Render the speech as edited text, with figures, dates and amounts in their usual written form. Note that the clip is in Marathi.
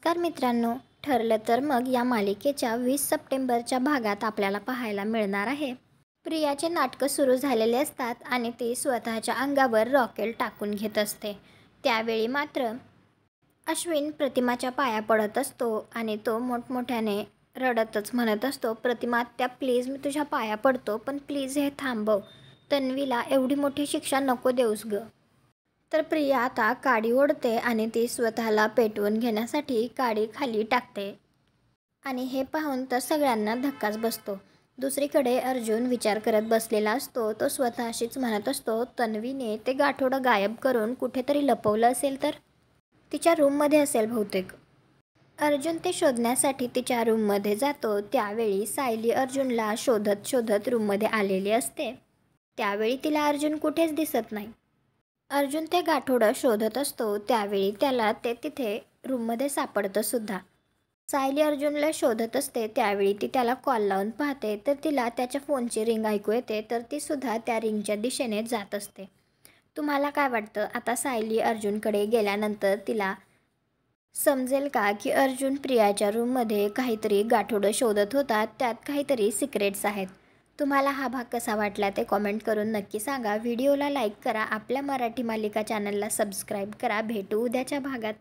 नमस्कार मित्रांनो, ठरलं तर मग या मालिकेच्या 20 सप्टेंबरच्या भागात आपल्याला पाहायला मिळणार आहे. प्रियाचे नाटकं सुरू झालेले असतात आणि ती स्वतःच्या अंगावर रॉकेल टाकून घेत असते. त्यावेळी मात्र अश्विन प्रतिमाच्या पाया पडत असतो आणि तो मोठमोठ्याने रडतच म्हणत असतो, प्रतिमा त्या प्लीज मी तुझ्या पाया पडतो, पण प्लीज हे थांबव. तन्वीला एवढी मोठी शिक्षा नको देऊस ग. तर प्रिया आता काडी ओढते आणि ती स्वतःला पेटवून घेण्यासाठी काडी खाली टाकते आणि हे पाहून तर सगळ्यांना धक्काच बसतो. दुसरीकडे अर्जुन विचार करत बसलेला असतो. तो स्वतःशीच म्हणत असतो, तन्वीने ते गाठोडं गायब करून कुठेतरी लपवलं असेल तर तिच्या रूममध्ये असेल बहुतेक. अर्जुन ते शोधण्यासाठी तिच्या रूममध्ये जातो. त्यावेळी सायली अर्जुनला शोधत शोधत रूममध्ये आलेली असते. त्यावेळी तिला अर्जुन कुठेच दिसत नाही. अर्जुन ते गाठोडं शोधत असतो. त्यावेळी त्याला ते तिथे रूममध्ये सापडतं सुद्धा. सायली अर्जुनला शोधत असते. त्यावेळी ती त्याला कॉल लावून पाहते तर तिला त्याच्या फोनची रिंग ऐकू येते. तर ती सुद्धा त्या रिंगच्या दिशेने जात असते. तुम्हाला काय वाटतं, आता सायली अर्जुनकडे गेल्यानंतर तिला समजेल का की अर्जुन प्रियाच्या रूममध्ये काहीतरी गाठोडं शोधत होता, त्यात काहीतरी सिक्रेट्स आहेत. तुम्हाला हा भाग कसा वाटला ते कॉमेंट करून नक्की सांगा. व्हिडिओला लाईक करा. आपल्या मराठी मालिका चॅनलला सबस्क्राईब करा. भेटू उद्याच्या भागात.